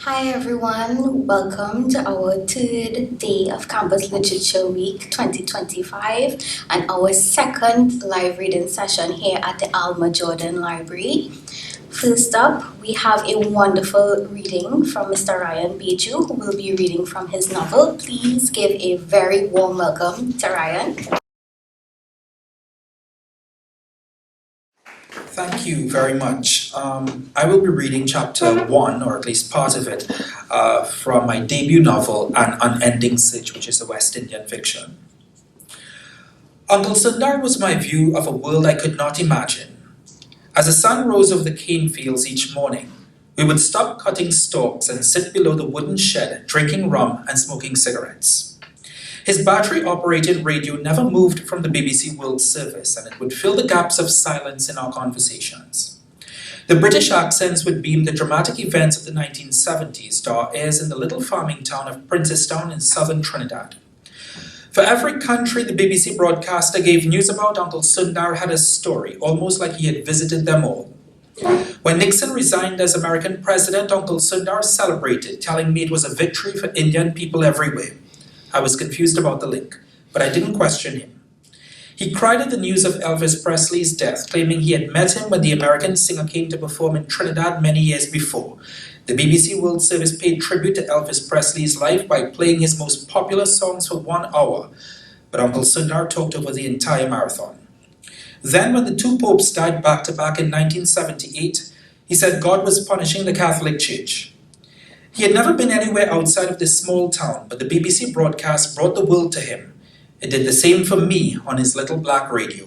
Hi everyone, welcome to our third day of Campus Literature Week 2025 and our second live reading session here at the Alma Jordan Library. First up, we have a wonderful reading from Mr. Ryan Beju, who will be reading from his novel. Please give a very warm welcome to Ryan. Thank you very much. I will be reading chapter 1, or at least part of it, from my debut novel, An Unending Search, which is a West Indian fiction. Uncle Sundar was my view of a world I could not imagine. As the sun rose over the cane fields each morning, we would stop cutting stalks and sit below the wooden shed, drinking rum and smoking cigarettes. His battery-operated radio never moved from the BBC World Service, and it would fill the gaps of silence in our conversations. The British accents would beam the dramatic events of the 1970s to our ears in the little farming town of Princestown in southern Trinidad. For every country the BBC broadcaster gave news about, Uncle Sundar had a story, almost like he had visited them all. When Nixon resigned as American president, Uncle Sundar celebrated, telling me it was a victory for Indian people everywhere. I was confused about the link, but I didn't question him. He cried at the news of Elvis Presley's death, claiming he had met him when the American singer came to perform in Trinidad many years before. The BBC World Service paid tribute to Elvis Presley's life by playing his most popular songs for 1 hour, but Uncle Sundar talked over the entire marathon. Then, when the two popes died back-to-back in 1978, he said God was punishing the Catholic Church. He had never been anywhere outside of this small town, but the BBC broadcast brought the world to him. It did the same for me on his little black radio.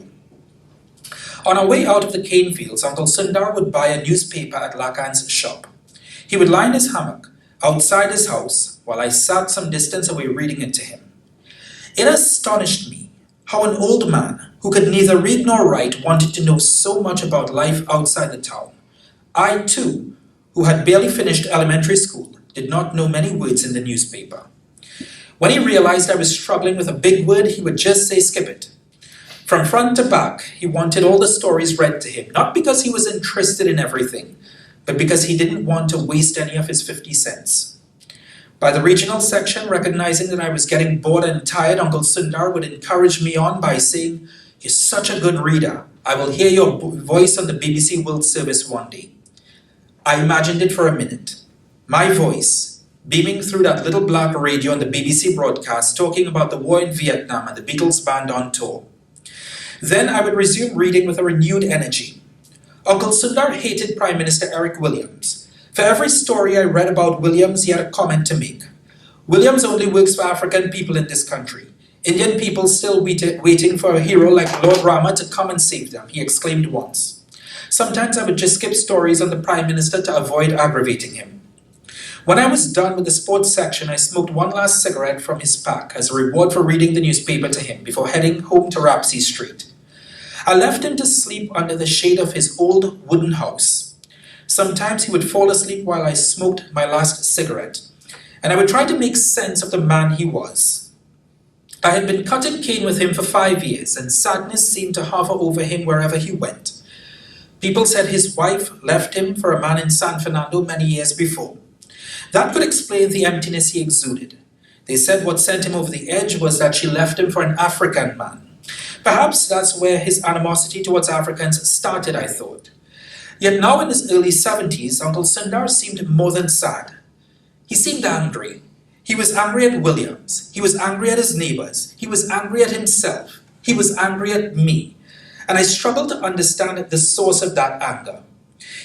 On our way out of the cane fields, Uncle Sundar would buy a newspaper at Lacan's shop. He would lie in his hammock outside his house while I sat some distance away reading it to him. It astonished me how an old man who could neither read nor write wanted to know so much about life outside the town. I, too, who had barely finished elementary school, did not know many words in the newspaper. When he realized I was struggling with a big word, he would just say, skip it. From front to back, he wanted all the stories read to him, not because he was interested in everything, but because he didn't want to waste any of his 50 cents. By the regional section, recognizing that I was getting bored and tired, Uncle Sundar would encourage me on by saying, "You're such a good reader. I will hear your voice on the BBC World Service one day." I imagined it for a minute. My voice, beaming through that little black radio on the BBC broadcast, talking about the war in Vietnam and the Beatles band on tour. Then I would resume reading with a renewed energy. Uncle Sundar hated Prime Minister Eric Williams. For every story I read about Williams, he had a comment to make. Williams only works for African people in this country. Indian people still waiting for a hero like Lord Rama to come and save them, he exclaimed once. Sometimes I would just skip stories on the Prime Minister to avoid aggravating him. When I was done with the sports section, I smoked one last cigarette from his pack as a reward for reading the newspaper to him before heading home to Rapsey Street. I left him to sleep under the shade of his old wooden house. Sometimes he would fall asleep while I smoked my last cigarette, and I would try to make sense of the man he was. I had been cutting cane with him for 5 years, and sadness seemed to hover over him wherever he went. People said his wife left him for a man in San Fernando many years before. That could explain the emptiness he exuded. They said what sent him over the edge was that she left him for an African man. Perhaps that's where his animosity towards Africans started, I thought. Yet now in his early 70s, Uncle Sundar seemed more than sad. He seemed angry. He was angry at Williams. He was angry at his neighbors. He was angry at himself. He was angry at me. And I struggled to understand the source of that anger.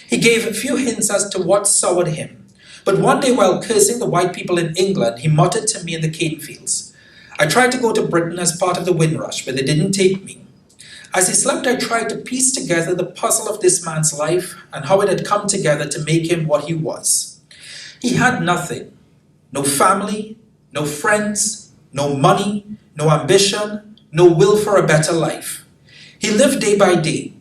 He gave a few hints as to what soured him. But one day while cursing the white people in England, he muttered to me in the cane fields. I tried to go to Britain as part of the Windrush, but they didn't take me. As he slept, I tried to piece together the puzzle of this man's life and how it had come together to make him what he was. He had nothing. No family, no friends, no money, no ambition, no will for a better life. He lived day by day.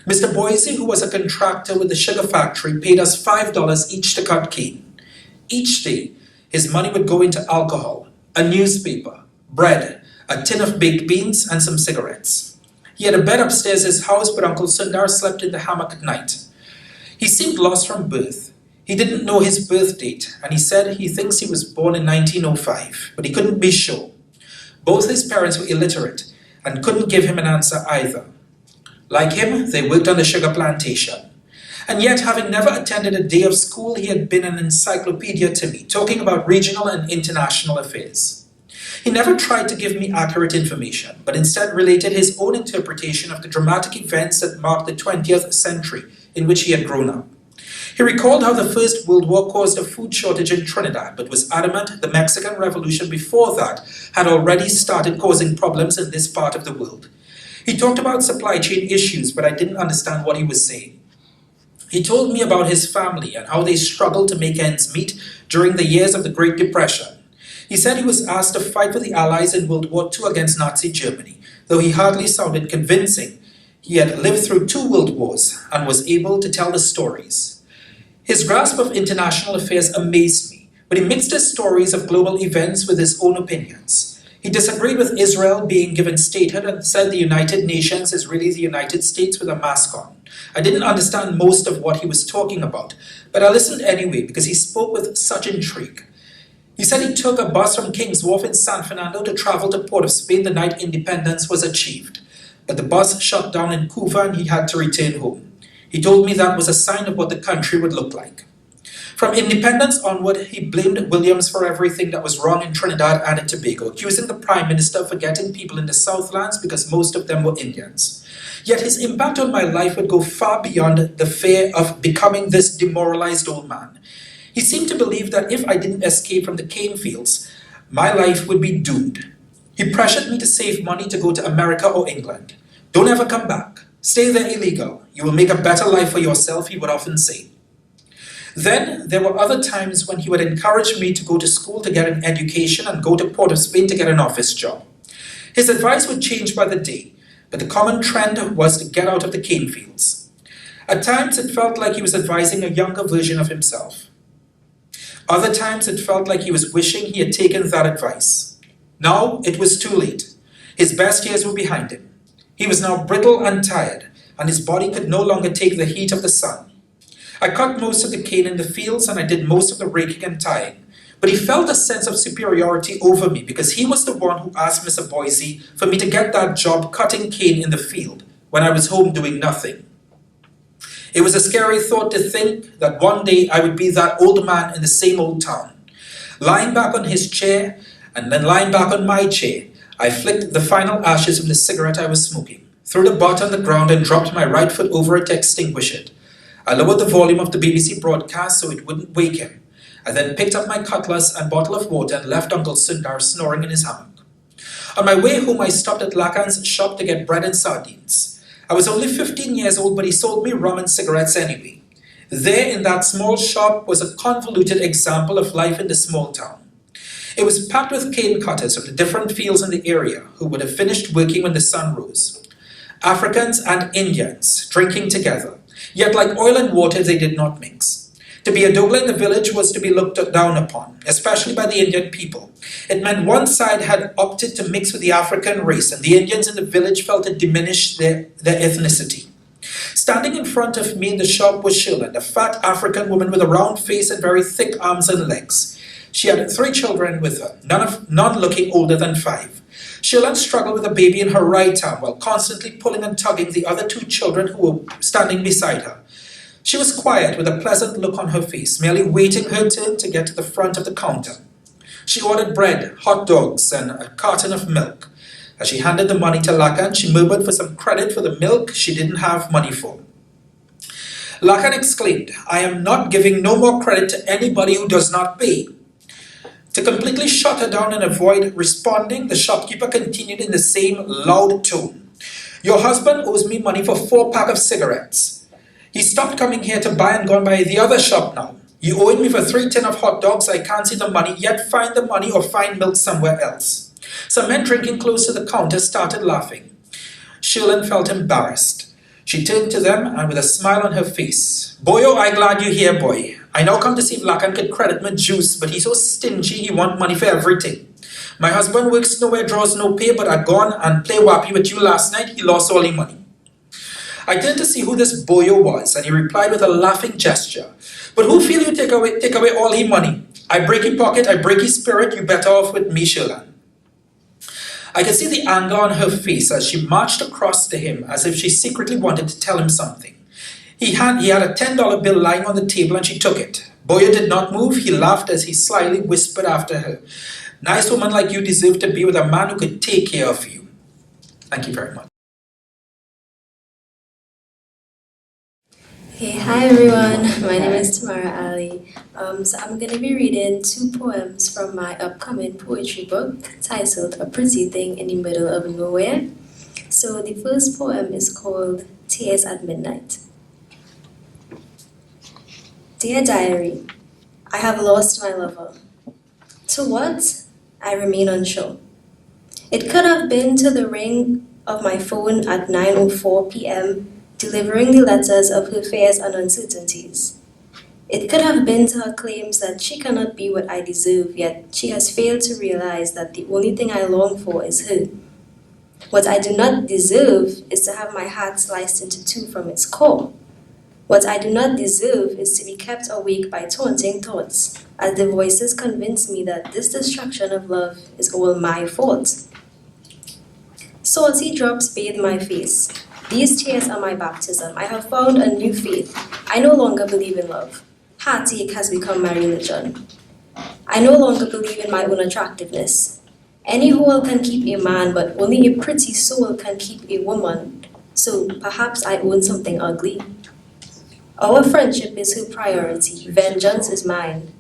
Mr. Boise, who was a contractor with the sugar factory, paid us $5 each to cut cane. Each day, his money would go into alcohol, a newspaper, bread, a tin of baked beans, and some cigarettes. He had a bed upstairs his house, but Uncle Sundar slept in the hammock at night. He seemed lost from birth. He didn't know his birth date, and he said he thinks he was born in 1905, but he couldn't be sure. Both his parents were illiterate and couldn't give him an answer either. Like him, they worked on the sugar plantation. And yet, having never attended a day of school, he had been an encyclopedia to me, talking about regional and international affairs. He never tried to give me accurate information, but instead related his own interpretation of the dramatic events that marked the 20th century in which he had grown up. He recalled how the First World War caused a food shortage in Trinidad, but was adamant the Mexican Revolution before that had already started causing problems in this part of the world. He talked about supply chain issues, but I didn't understand what he was saying. He told me about his family and how they struggled to make ends meet during the years of the Great Depression. He said he was asked to fight for the Allies in World War II against Nazi Germany, though he hardly sounded convincing. He had lived through 2 world wars and was able to tell the stories. His grasp of international affairs amazed me, but he mixed his stories of global events with his own opinions. He disagreed with Israel being given statehood and said the United Nations is really the United States with a mask on. I didn't understand most of what he was talking about, but I listened anyway because he spoke with such intrigue. He said he took a bus from King's Wharf in San Fernando to travel to Port of Spain the night independence was achieved, but the bus shut down in Cuba and he had to return home. He told me that was a sign of what the country would look like. From independence onward, he blamed Williams for everything that was wrong in Trinidad and Tobago, accusing the Prime Minister of forgetting people in the Southlands because most of them were Indians. Yet his impact on my life would go far beyond the fear of becoming this demoralized old man. He seemed to believe that if I didn't escape from the cane fields, my life would be doomed. He pressured me to save money to go to America or England. Don't ever come back. Stay there illegal. You will make a better life for yourself, he would often say. Then there were other times when he would encourage me to go to school to get an education and go to Port of Spain to get an office job. His advice would change by the day, but the common trend was to get out of the cane fields. At times it felt like he was advising a younger version of himself. Other times it felt like he was wishing he had taken that advice. Now it was too late. His best years were behind him. He was now brittle and tired, and his body could no longer take the heat of the sun. I cut most of the cane in the fields and I did most of the raking and tying, but he felt a sense of superiority over me because he was the one who asked Mr. Boise for me to get that job cutting cane in the field when I was home doing nothing. It was a scary thought to think that one day I would be that old man in the same old town. Lying back on his chair and then lying back on my chair, I flicked the final ashes from the cigarette I was smoking, threw the butt on the ground and dropped my right foot over it to extinguish it. I lowered the volume of the BBC broadcast so it wouldn't wake him. I then picked up my cutlass and bottle of water and left Uncle Sundar snoring in his hammock. On my way home, I stopped at Lacan's shop to get bread and sardines. I was only 15 years old, but he sold me rum and cigarettes anyway. There in that small shop was a convoluted example of life in the small town. It was packed with cane cutters from the different fields in the area who would have finished working when the sun rose. Africans and Indians drinking together, yet like oil and water they did not mix. To be a Douglas in the village was to be looked down upon, especially by the Indian people. It meant one side had opted to mix with the African race, and the Indians in the village felt it diminished their ethnicity. Standing in front of me in the shop was Shirland, a fat African woman with a round face and very thick arms and legs. She had 3 children with her, none looking older than 5. Shirland struggled with a baby in her right arm while constantly pulling and tugging the other 2 children who were standing beside her. She was quiet with a pleasant look on her face, merely waiting her turn to get to the front of the counter. She ordered bread, hot dogs, and a carton of milk. As she handed the money to Lacan, she murmured for some credit for the milk she didn't have money for. Lacan exclaimed, "I am not giving no more credit to anybody who does not pay." To completely shut her down and avoid responding, the shopkeeper continued in the same loud tone. "Your husband owes me money for 4 packs of cigarettes. He stopped coming here to buy and gone by the other shop now. You owed me for 3 tin of hot dogs. I can't see the money, yet find the money or find milk somewhere else." Some men drinking close to the counter started laughing. Shirland felt embarrassed. She turned to them and with a smile on her face, "Boyo, I glad you here, boy. I now come to see if Lacan could credit my juice, but he's so stingy he want money for everything. My husband works nowhere, draws no pay, but I gone and play wappy with you last night. He lost all his money." I turned to see who this boyo was, and he replied with a laughing gesture. But who feel you take away all he money? I break his pocket, I break his spirit, you better off with me, Sherlan. I could see the anger on her face as she marched across to him as if she secretly wanted to tell him something. He had a $10 bill lying on the table and she took it. Boyer did not move. He laughed as he slyly whispered after her. Nice woman like you deserve to be with a man who could take care of you. Thank you very much. Hey, hi everyone. My name is Tamara Ali. So I'm going to be reading two poems from my upcoming poetry book titled A Pretty Thing in the Middle of Nowhere. So the first poem is called Tears at Midnight. Dear Diary, I have lost my lover. To what? I remain unsure. It could have been to the ring of my phone at 9:04 p.m., delivering the letters of her fears and uncertainties. It could have been to her claims that she cannot be what I deserve, yet she has failed to realize that the only thing I long for is her. What I do not deserve is to have my heart sliced into two from its core. What I do not deserve is to be kept awake by taunting thoughts, as the voices convince me that this destruction of love is all my fault. Salty drops bathe my face. These tears are my baptism. I have found a new faith. I no longer believe in love. Heartache has become my religion. I no longer believe in my own attractiveness. Any hole can keep a man, but only a pretty soul can keep a woman. So perhaps I own something ugly. Our friendship is her priority. Vengeance is mine.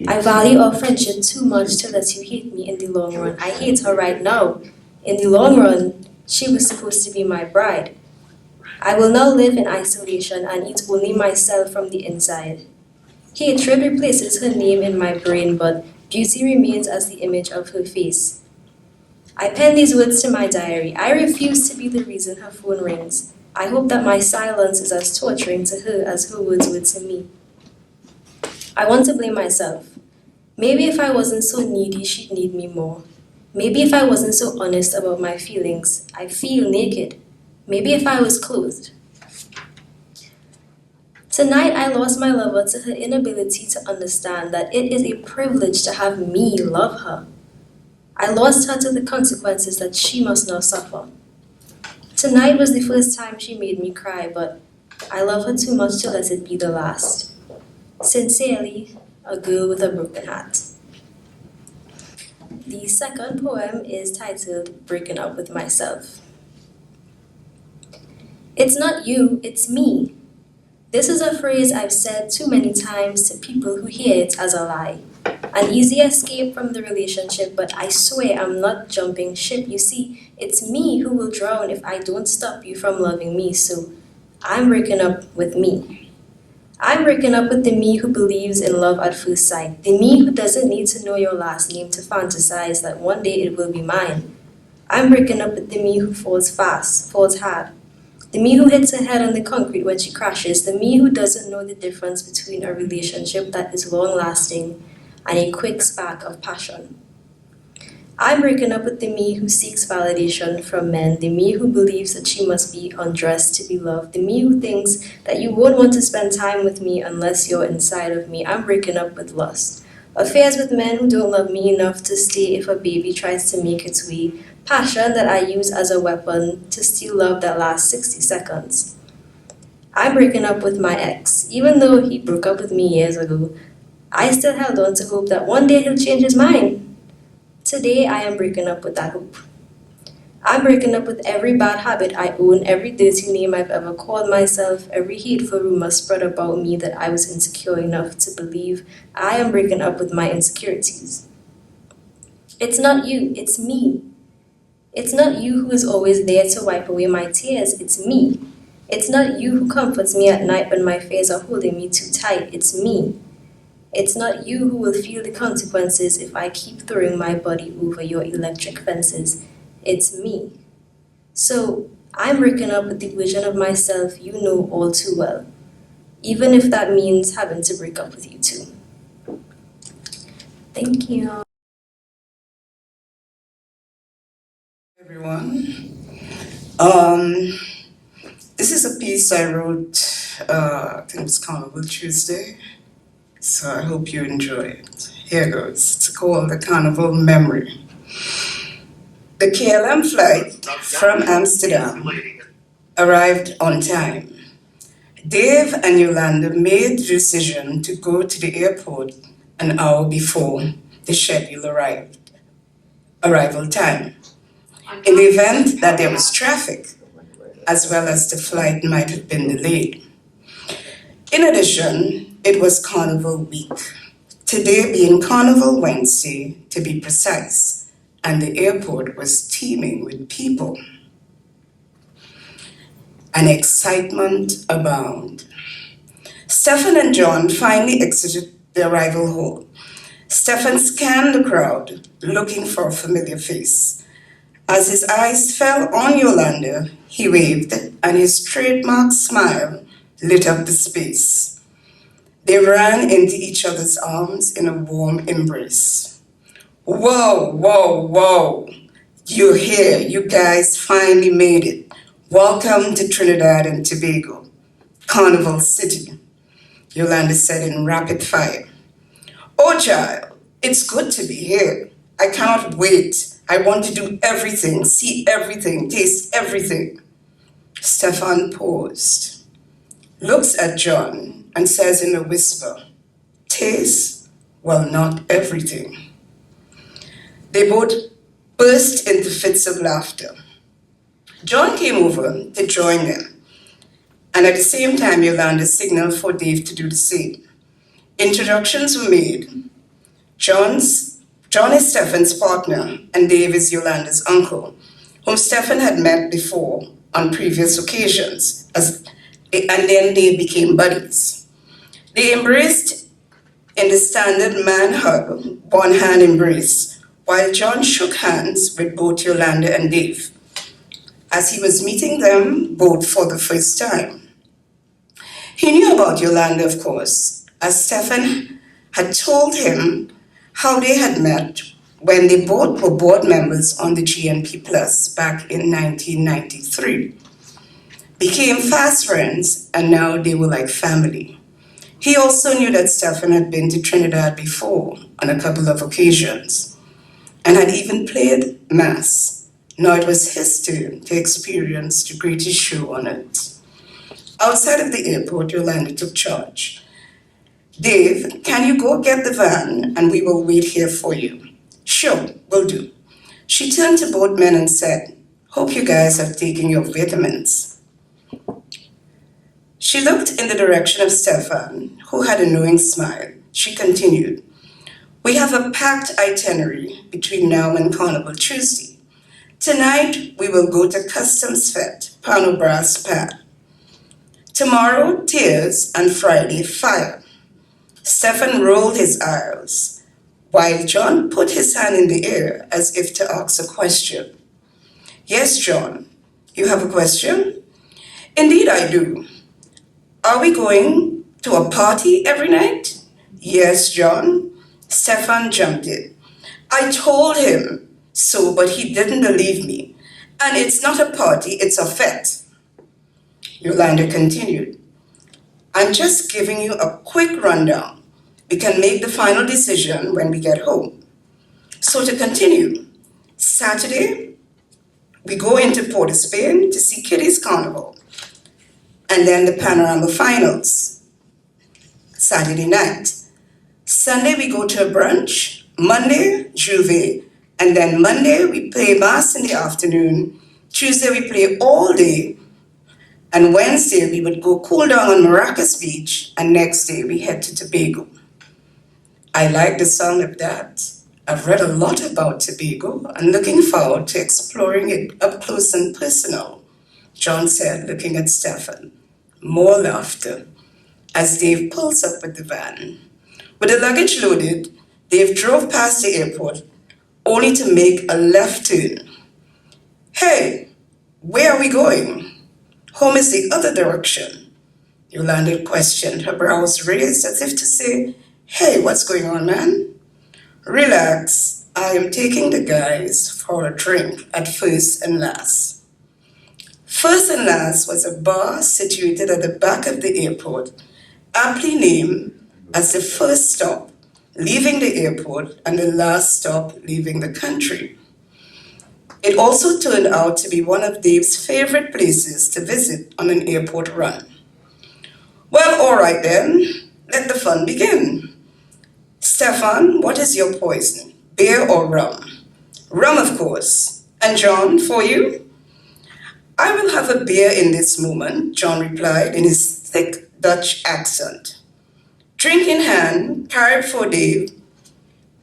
I value our friendship too much to let you hate me in the long run. I hate her right now. In the long run, she was supposed to be my bride. I will now live in isolation and eat only myself from the inside. Hatred replaces her name in my brain, but beauty remains as the image of her face. I pen these words to my diary. I refuse to be the reason her phone rings. I hope that my silence is as torturing to her as her words were to me. I want to blame myself. Maybe if I wasn't so needy, she'd need me more. Maybe if I wasn't so honest about my feelings, I feel naked. Maybe if I was clothed. Tonight I lost my lover to her inability to understand that it is a privilege to have me love her. I lost her to the consequences that she must now suffer. Tonight was the first time she made me cry, but I love her too much to let it be the last. Sincerely, a girl with a broken heart. The second poem is titled Breaking Up with Myself. It's not you, it's me. This is a phrase I've said too many times to people who hear it as a lie. An easy escape from the relationship, but I swear I'm not jumping ship. You see, it's me who will drown if I don't stop you from loving me, so I'm breaking up with me. I'm breaking up with the me who believes in love at first sight, the me who doesn't need to know your last name to fantasize that one day it will be mine. I'm breaking up with the me who falls fast, falls hard. The me who hits her head on the concrete when she crashes, the me who doesn't know the difference between a relationship that is long-lasting and a quick spark of passion. I'm breaking up with the me who seeks validation from men, the me who believes that she must be undressed to be loved, the me who thinks that you won't want to spend time with me unless you're inside of me. I'm breaking up with lust. Affairs with men who don't love me enough to stay if a baby tries to make its way. Passion that I use as a weapon to steal love that lasts 60 seconds. I'm breaking up with my ex. Even though he broke up with me years ago, I still held on to hope that one day he'll change his mind. Today, I am breaking up with that hope. I'm breaking up with every bad habit I own, every dirty name I've ever called myself, every hateful rumor spread about me that I was insecure enough to believe. I am breaking up with my insecurities. It's not you, it's me. It's not you who is always there to wipe away my tears, it's me. It's not you who comforts me at night when my fears are holding me too tight, it's me. It's not you who will feel the consequences if I keep throwing my body over your electric fences, it's me. So, I'm breaking up with the version of myself you know all too well, even if that means having to break up with you too. Thank you. Everyone. Um, This is a piece I wrote, I think it was Carnival Tuesday, so I hope you enjoy it. Here goes. It's called The Carnival Memory. The KLM flight from Amsterdam arrived on time. Dave and Yolanda made the decision to go to the airport an hour before the scheduled arrival time, in the event that there was traffic, as well as the flight might have been delayed. In addition, it was Carnival Week, today being Carnival Wednesday to be precise, and the airport was teeming with people. And excitement abound. Stephen and John finally exited the arrival hall. Stephen scanned the crowd, looking for a familiar face. As his eyes fell on Yolanda, he waved, and his trademark smile lit up the space. They ran into each other's arms in a warm embrace. Whoa, whoa, whoa! You're here. You guys finally made it. Welcome to Trinidad and Tobago, Carnival City, Yolanda said in rapid fire. Oh, child, it's good to be here. I cannot wait. I want to do everything, see everything, taste everything. Stefan paused, looks at John, and says in a whisper, taste? Well, not everything. They both burst into fits of laughter. John came over to join them, and at the same time, Yolanda signaled for Dave to do the same. Introductions were made. John is Stefan's partner, and Dave is Yolanda's uncle, whom Stefan had met before on previous occasions, and then they became buddies. They embraced in the standard man hug, one hand embrace, while John shook hands with both Yolanda and Dave, as he was meeting them both for the first time. He knew about Yolanda, of course, as Stefan had told him how they had met when they both were board members on the GNP Plus back in 1993. Became fast friends, and now they were like family. He also knew that Stefan had been to Trinidad before on a couple of occasions, and had even played Mass. Now it was his turn to experience the greatest show on earth. Outside of the airport, Yolanda took charge. Dave, can you go get the van and we will wait here for you? Sure, will do. She turned to both men and said, hope you guys have taken your vitamins. She looked in the direction of Stefan, who had a knowing smile. She continued, we have a packed itinerary between now and Carnival Tuesday. Tonight, we will go to Customs Fete, Pano Brass Pad. Tomorrow, Tears, and Friday, Fire. Stefan rolled his eyes, while John put his hand in the air as if to ask a question. Yes, John, you have a question? Indeed, I do. Are we going to a party every night? Yes, John. Stefan jumped in. I told him so, but he didn't believe me. And it's not a party, it's a fete. Yolanda continued. I'm just giving you a quick rundown. We can make the final decision when we get home. So to continue, Saturday, we go into Port of Spain to see Kitty's Carnival, and then the Panorama Finals, Saturday night. Sunday, we go to a brunch. Monday, Juve. And then Monday, we play Mass in the afternoon. Tuesday, we play all day. And Wednesday, we would go cool down on Maracas Beach. And next day, we head to Tobago. I like the sound of that. I've read a lot about Tobago and looking forward to exploring it up close and personal, John said, looking at Stefan. More laughter as Dave pulls up with the van. With the luggage loaded, Dave drove past the airport only to make a left turn. Hey, where are we going? Home is the other direction. Yolanda questioned, her brows raised as if to say, hey, what's going on, man? Relax, I am taking the guys for a drink at first and last. First and last was a bar situated at the back of the airport, aptly named as the first stop leaving the airport and the last stop leaving the country. It also turned out to be one of Dave's favorite places to visit on an airport run. Well, all right then, let the fun begin. Stefan, what is your poison? Beer or rum? Rum, of course. And John, for you? I will have a beer in this moment, John replied in his thick Dutch accent. Drink in hand, carib for Dave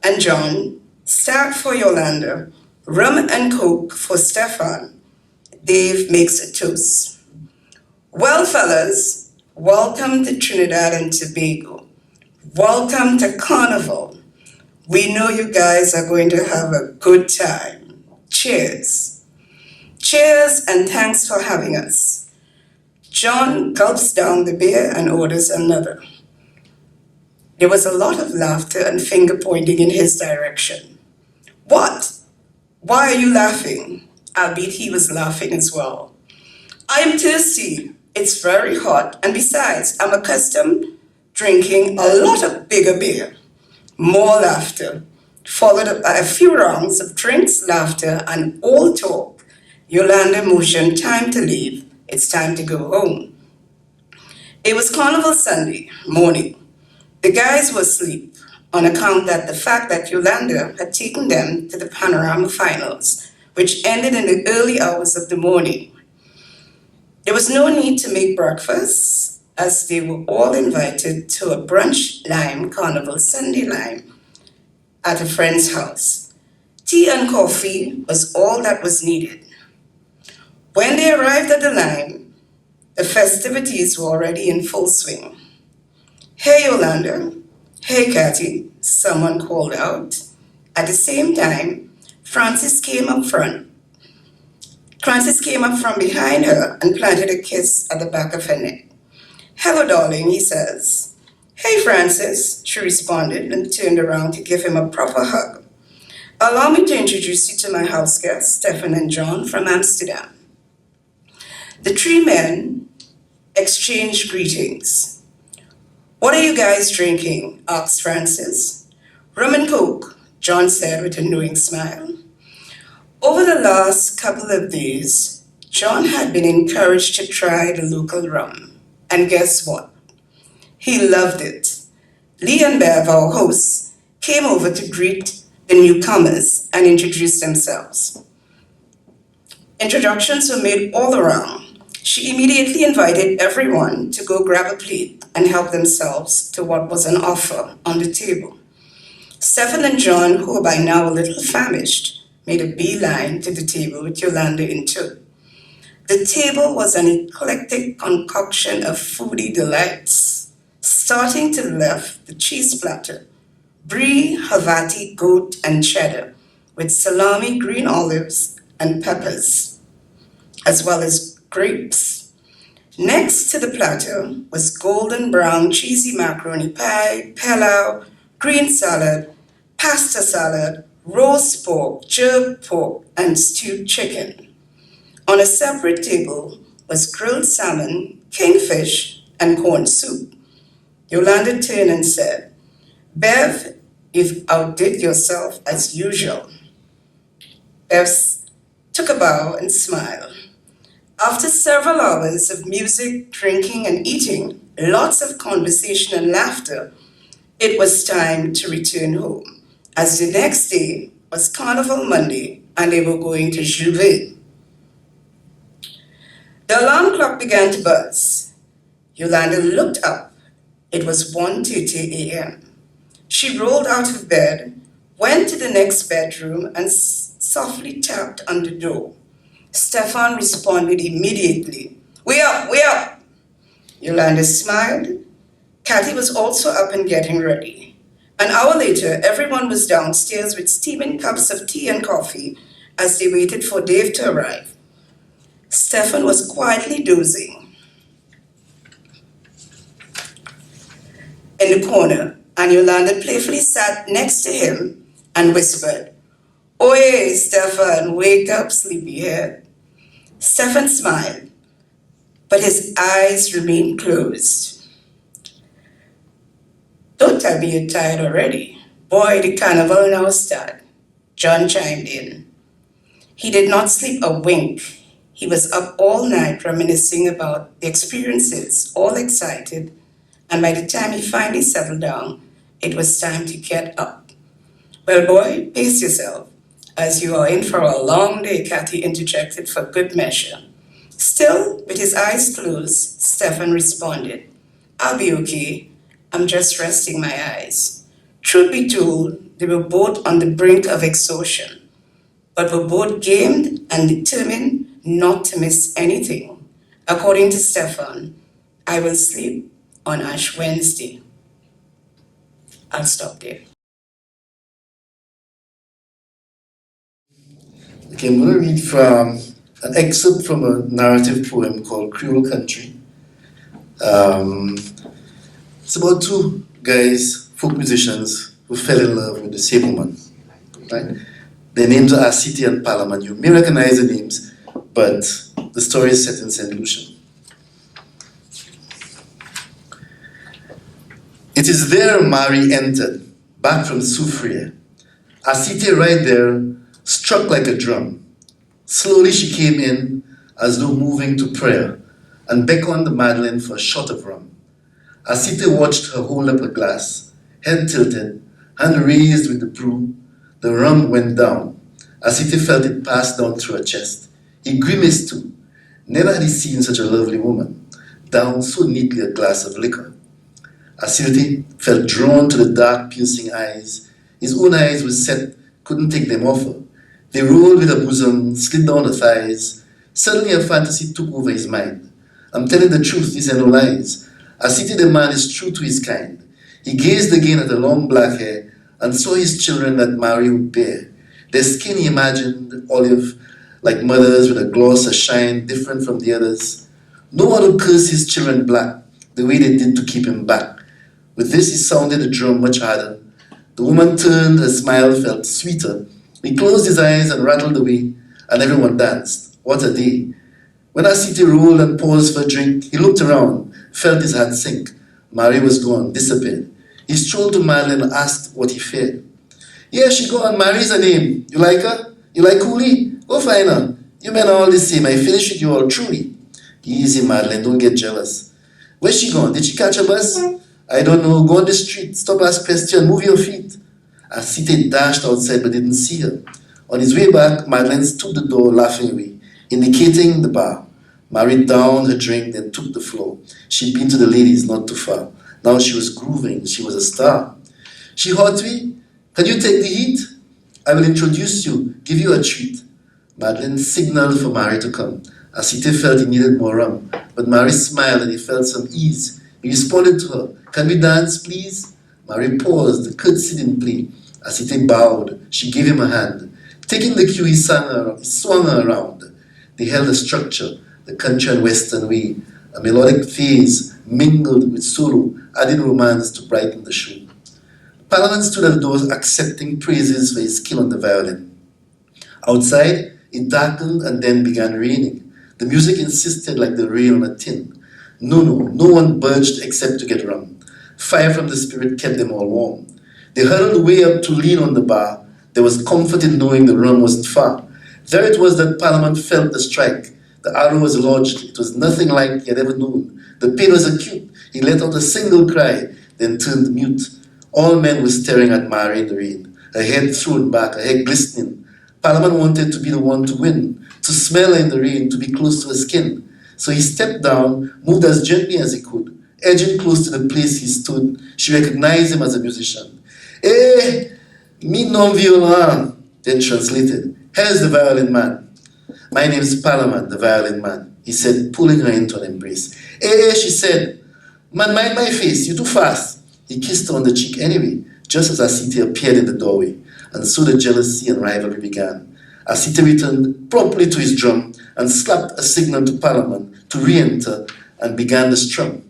and John, stag for Yolanda, rum and coke for Stefan. Dave makes a toast. Well, fellas, welcome to Trinidad and Tobago. Welcome to Carnival. We know you guys are going to have a good time. Cheers. Cheers and thanks for having us. John gulps down the beer and orders another. There was a lot of laughter and finger pointing in his direction. What? Why are you laughing? Albeit he was laughing as well. I am thirsty. It's very hot, and besides, I'm accustomed drinking a lot of bigger beer. More laughter, followed up by a few rounds of drinks, laughter, and all talk. Yolanda motioned, time to leave. It's time to go home. It was Carnival Sunday morning. The guys were asleep on account of the fact that Yolanda had taken them to the Panorama Finals, which ended in the early hours of the morning. There was no need to make breakfast, as they were all invited to a brunch lime Carnival Sunday lime at a friend's house. Tea and coffee was all that was needed. When they arrived at the lime, the festivities were already in full swing. Hey, Yolanda. Hey, Cathy, someone called out. At the same time, Francis came up from behind her and planted a kiss at the back of her neck. Hello, darling, he says. Hey, Francis, she responded and turned around to give him a proper hug. Allow me to introduce you to my house guests, Stefan and John from Amsterdam. The three men exchanged greetings. What are you guys drinking? Asked Francis. Rum and coke, John said with a knowing smile. Over the last couple of days, John had been encouraged to try the local rum. And guess what? He loved it. Lee and Bev, our hosts, came over to greet the newcomers and introduce themselves. Introductions were made all around. She immediately invited everyone to go grab a plate and help themselves to what was an offer on the table. Stefan and John, who were by now a little famished, made a beeline to the table with Yolanda in tow. The table was an eclectic concoction of foodie delights. Starting to the left, the cheese platter, brie, Havarti, goat, and cheddar, with salami, green olives, and peppers, as well as grapes. Next to the platter was golden brown cheesy macaroni pie, pilau, green salad, pasta salad, roast pork, jerk pork, and stewed chicken. On a separate table was grilled salmon, kingfish, and corn soup. Yolanda turned and said, Bev, you've outdid yourself as usual. Bev took a bow and smiled. After several hours of music, drinking, and eating, lots of conversation and laughter, it was time to return home, as the next day was Carnival Monday and they were going to Juvet. The alarm clock began to buzz. Yolanda looked up. It was 1:30 a.m. She rolled out of bed, went to the next bedroom, and softly tapped on the door. Stefan responded immediately. We up. Yolanda smiled. Cathy was also up and getting ready. An hour later, everyone was downstairs with steaming cups of tea and coffee as they waited for Dave to arrive. Stefan was quietly dozing in the corner, and Yolanda playfully sat next to him and whispered, Oye, Stefan, wake up, sleepyhead. Stefan smiled, but his eyes remained closed. Don't tell me you're tired already. Boy, the carnival now start. John chimed in. He did not sleep a wink. He was up all night reminiscing about the experiences, all excited, and by the time he finally settled down, it was time to get up. Well, boy, pace yourself, as you are in for a long day, Kathy interjected for good measure. Still, with his eyes closed, Stefan responded, I'll be okay. I'm just resting my eyes. Truth be told, they were both on the brink of exhaustion, but were both gamed and determined not to miss anything. According to Stefan, I will sleep on Ash Wednesday. I'll stop there. Okay, I'm going to read from an excerpt from a narrative poem called Cruel Country. It's about two guys, folk musicians, who fell in love with the same woman. Right? Their names are City and Parliament. You may recognize the names, but the story is set in St. Lucian. It is there Marie entered, back from Soufriere. City right there, struck like a drum. Slowly she came in, as though moving to prayer, and beckoned Madeleine for a shot of rum. City watched her hold up a glass, head tilted, hand raised with the brew. The rum went down. City felt it pass down through her chest. He grimaced too. Never had he seen such a lovely woman, down so neatly a glass of liquor. City felt drawn to the dark, piercing eyes. His own eyes were set, couldn't take them off her. They rolled with her bosom, slid down her thighs. Suddenly a fantasy took over his mind. I'm telling the truth, these are no lies. City the man is true to his kind. He gazed again at the long black hair and saw his children that Marie would bear. Their skin he imagined olive, like mother's, with a gloss, a shine different from the others. No one would curse his children black the way they did to keep him back. With this he sounded the drum much harder. The woman turned, her smile felt sweeter. He closed his eyes and rattled away, and everyone danced. What a day. When City rolled and paused for a drink, he looked around, felt his heart sink. Marie was gone, disappeared. He strolled to Madeleine and asked what he feared. Yeah, she gone. Marie's her name. You like her? You like Cooley? Go find her. You men are all the same. I finished with you all truly. Easy, Madeleine. Don't get jealous. Where's she gone? Did she catch a bus? I don't know. Go on the street. Stop asking questions. Move your feet. City dashed outside but didn't see her. On his way back, Madeleine stood at the door laughingly, indicating the bar. Marie downed her drink, then took the floor. She'd been to the ladies not too far. Now she was grooving. She was a star. She hot we? Can you take the heat? I will introduce you, give you a treat. Madeleine signaled for Marie to come. City felt he needed more rum, but Marie smiled and he felt some ease. He responded to her, can we dance, please? Marie paused, curtsied in plea. City bowed. She gave him a hand. Taking the cue, he swung her around. They held a structure, the country and western way. A melodic phase mingled with solo, adding romance to brighten the show. Parliament stood at the doors accepting praises for his skill on the violin. Outside, it darkened and then began raining. The music insisted like the rain on a tin. No one budged except to get rum. Fire from the spirit kept them all warm. They huddled way up to lean on the bar. There was comfort in knowing the rum wasn't far. There it was that Parliament felt the strike. The arrow was lodged. It was nothing like he had ever known. The pain was acute. He let out a single cry, then turned mute. All men were staring at Marie in the rain, her head thrown back, her hair glistening. Parliament wanted to be the one to win, to smell her in the rain, to be close to her skin. So he stepped down, moved as gently as he could. Edging close to the place he stood, she recognized him as a musician. Eh, mi non violin, then translated. Here's the violin man. My name's Parliament, the violin man, he said, pulling her into an embrace. She said, man, mind my face, you too fast. He kissed her on the cheek anyway, just as City appeared in the doorway, and so the jealousy and rivalry began. City returned promptly to his drum and slapped a signal to Parliament to re-enter and began the strum.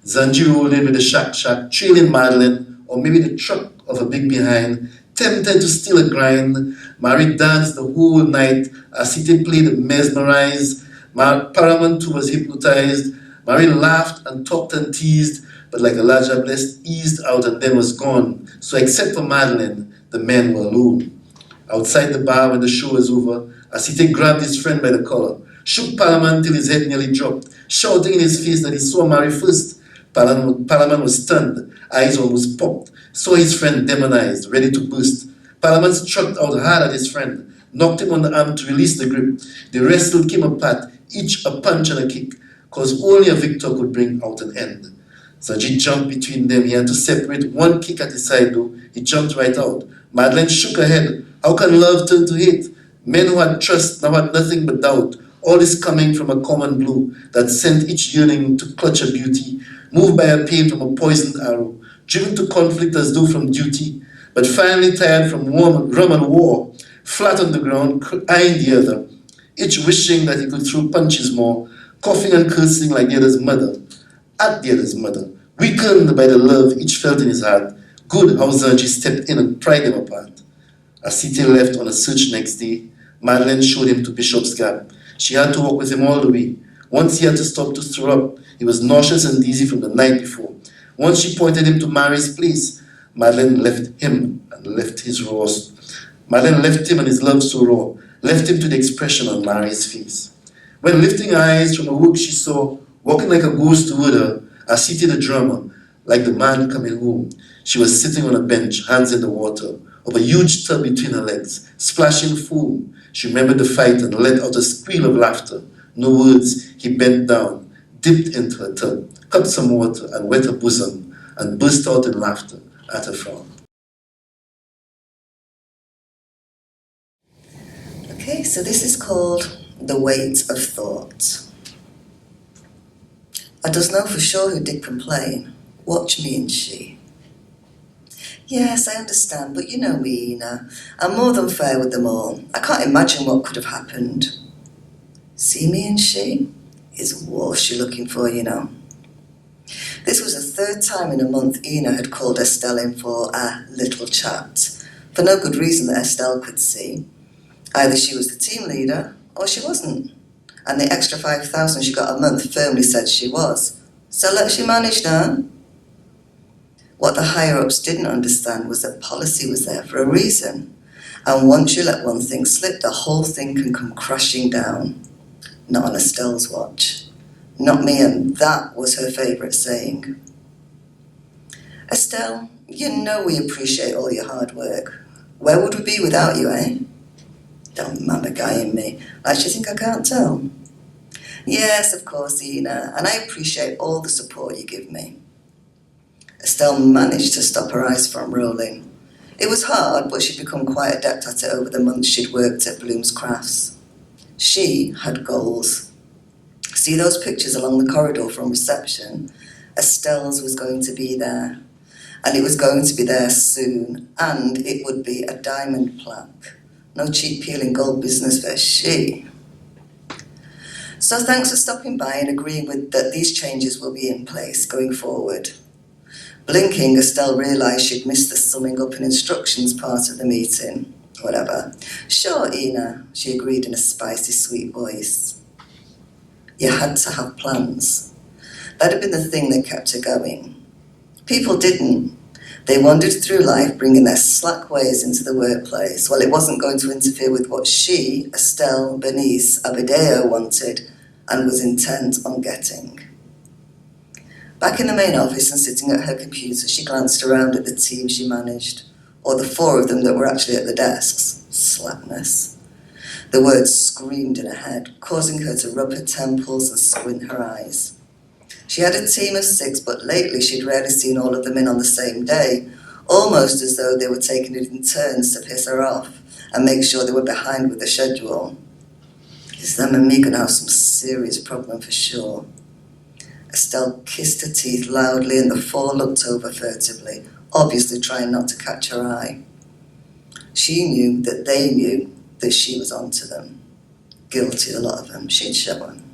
Zanji rolled in with the shack, trailing Madeleine, or maybe the truck of a big behind, Tempted to steal a grind, Mary danced the whole night as City played mesmerized. Paramount too was hypnotized. Mary laughed and talked and teased, but like Elijah blessed, eased out and then was gone. So except for Madeline, the men were alone. Outside the bar when the show was over, Asite grabbed his friend by the collar, shook Palaman till his head nearly dropped, shouting in his face that he saw Mary first. Palaman was stunned, eyes almost popped, saw his friend demonized, ready to burst. Palaman struck out hard at his friend, knocked him on the arm to release the grip. They wrestled came apart, each a punch and a kick, cause only a victor could bring out an end. Sajid jumped between them. He had to separate one kick at his side though. He jumped right out. Madeleine shook her head. How can love turn to hate? Men who had trust now had nothing but doubt. All this coming from a common blow that sent each yearning to clutch a beauty, moved by a pain from a poisoned arrow, driven to conflict as though from duty, but finally tired from rum and war, flat on the ground, eyeing the other, each wishing that he could throw punches more, coughing and cursing like the other's mother, at the other's mother, weakened by the love each felt in his heart. Good how Zanji stepped in and pried them apart. As City left on a search next day, Madeleine showed him to Bishop's Gap. She had to walk with him all the way. Once he had to stop to throw up. He was nauseous and dizzy from the night before. Once she pointed him to Mary's place. Madeleine left him and left his raw. Madeleine left him and his love so raw, left him to the expression on Mary's face. When lifting her eyes from a work she saw, walking like a ghost toward her, as City the drummer, like the man coming home, she was sitting on a bench, hands in the water, of a huge tub between her legs, splashing foam. She remembered the fight and let out a squeal of laughter. No words, he bent down, dipped into her tub, cut some water and wet her bosom, and burst out in laughter at her frown. Okay, so this is called The Weight of Thought. I does know for sure who did complain. Watch me and she. Yes, I understand, but you know me, Ina. I'm more than fair with them all. I can't imagine what could have happened. See me and she? Is what she looking for, you know. This was the third time in a month Ina had called Estelle in for a little chat, for no good reason that Estelle could see. Either she was the team leader, or she wasn't. And the extra 5,000 she got a month firmly said she was. So let she manage now. What the higher-ups didn't understand was that policy was there for a reason. And once you let one thing slip, the whole thing can come crashing down. Not on Estelle's watch. Not me, and that was her favourite saying. Estelle, you know we appreciate all your hard work. Where would we be without you, eh? Don't mama guy in me. Like you think I can't tell? Yes, of course, Ina, and I appreciate all the support you give me. Estelle managed to stop her eyes from rolling. It was hard, but she'd become quite adept at it over the months she'd worked at Bloom's Crafts. She had goals. See those pictures along the corridor from reception? Estelle's was going to be there. And it was going to be there soon. And it would be a diamond plaque. No cheap peeling gold business for she. So thanks for stopping by and agreeing with that these changes will be in place going forward. Blinking, Estelle realised she'd missed the summing up and instructions part of the meeting. Whatever. Sure, Ina, she agreed in a spicy, sweet voice. You had to have plans. That had been the thing that kept her going. People didn't. They wandered through life bringing their slack ways into the workplace. Well, it wasn't going to interfere with what she, Estelle, Bernice, Abedeo wanted and was intent on getting. Back in the main office and sitting at her computer, she glanced around at the team she managed, or the four of them that were actually at the desks. Slackness. The words screamed in her head, causing her to rub her temples and squint her eyes. She had a team of 6, but lately she'd rarely seen all of them in on the same day, almost as though they were taking it in turns to piss her off and make sure they were behind with the schedule. Is them and me gonna have some serious problem for sure. Estelle kissed her teeth loudly and the 4 looked over furtively, obviously trying not to catch her eye. She knew that they knew that she was onto them. Guilty, a lot of them, she'd shown.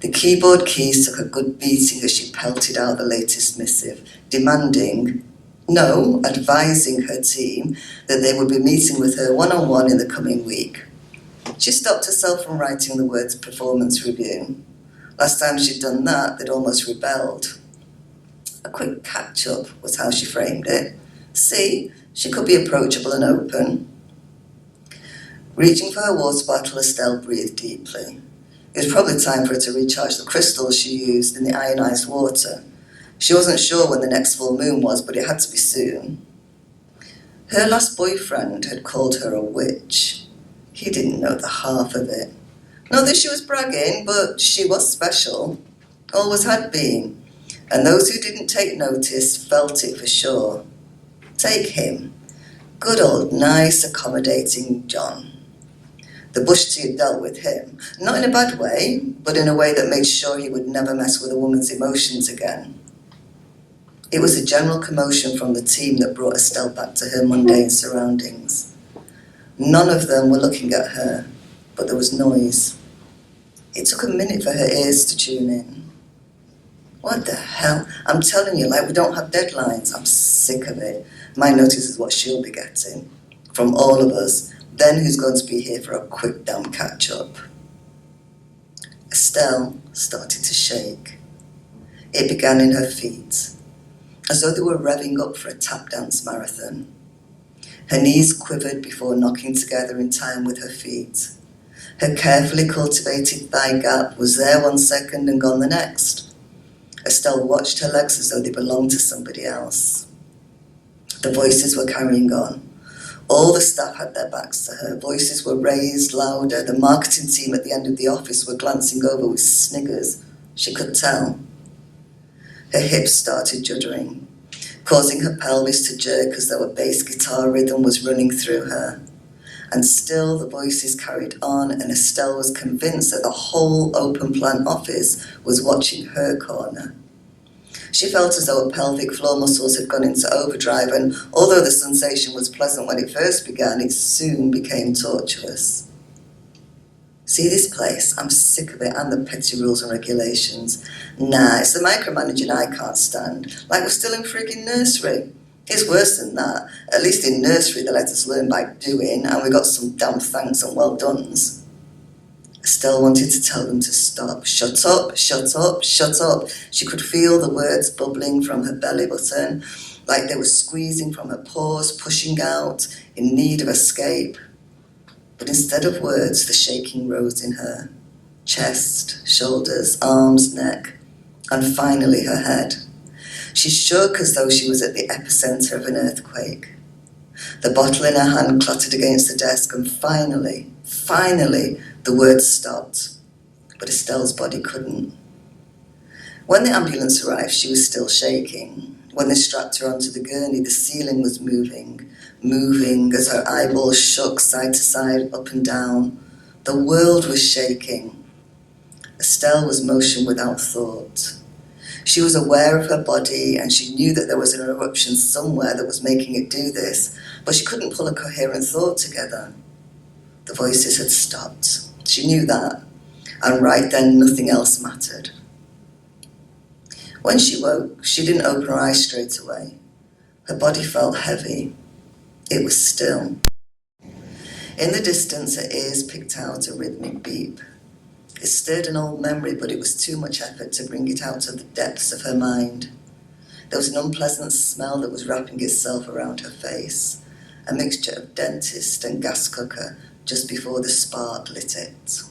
The keyboard keys took a good beating as she pelted out the latest missive, demanding No, advising her team that they would be meeting with her one-on-one in the coming week. She stopped herself from writing the words performance review. Last time she'd done that, they'd almost rebelled. A quick catch-up was how she framed it. See, she could be approachable and open. Reaching for her water bottle, Estelle breathed deeply. It was probably time for her to recharge the crystals she used in the ionized water. She wasn't sure when the next full moon was, but it had to be soon. Her last boyfriend had called her a witch. He didn't know the half of it. Not that she was bragging, but she was special. Always had been. And those who didn't take notice felt it for sure. Take him. Good old, nice, accommodating John. The bush tea had dealt with him, not in a bad way, but in a way that made sure he would never mess with a woman's emotions again. It was a general commotion from the team that brought Estelle back to her mundane surroundings. None of them were looking at her, but there was noise. It took a minute for her ears to tune in. What the hell? I'm telling you, like we don't have deadlines. I'm sick of it. My notice is what she'll be getting. From all of us. Then who's going to be here for a quick damn catch-up? Estelle started to shake. It began in her feet, as though they were revving up for a tap dance marathon. Her knees quivered before knocking together in time with her feet. Her carefully cultivated thigh gap was there 1 second and gone the next. Estelle watched her legs as though they belonged to somebody else. The voices were carrying on. All the staff had their backs to her. Voices were raised louder. The marketing team at the end of the office were glancing over with sniggers. She could tell. Her hips started juddering, causing her pelvis to jerk as though a bass guitar rhythm was running through her. And still the voices carried on, and Estelle was convinced that the whole open plan office was watching her corner. She felt as though her pelvic floor muscles had gone into overdrive, and although the sensation was pleasant when it first began, it soon became tortuous. See this place? I'm sick of it, and the petty rules and regulations. Nah, it's the micromanaging I can't stand. Like we're still in frigging nursery. It's worse than that. At least in nursery they let us learn by doing, and we got some damn thanks and well dones. Estelle wanted to tell them to stop. Shut up, shut up, shut up. She could feel the words bubbling from her belly button, like they were squeezing from her pores, pushing out, in need of escape. But instead of words, the shaking rose in her. Chest, shoulders, arms, neck, and finally her head. She shook as though she was at the epicenter of an earthquake. The bottle in her hand clattered against the desk, and finally, the words stopped. But Estelle's body couldn't. When the ambulance arrived, she was still shaking. When they strapped her onto the gurney, the ceiling was moving as her eyeballs shook side to side, up and down. The world was shaking. Estelle was motion without thought. She was aware of her body, and she knew that there was an eruption somewhere that was making it do this, but she couldn't pull a coherent thought together. The voices had stopped. She knew that, and right then nothing else mattered. When she woke, she didn't open her eyes straight away. Her body felt heavy. It was still. In the distance, her ears picked out a rhythmic beep. It stirred an old memory, but it was too much effort to bring it out of the depths of her mind. There was an unpleasant smell that was wrapping itself around her face, a mixture of dentist and gas cooker just before the spark lit it.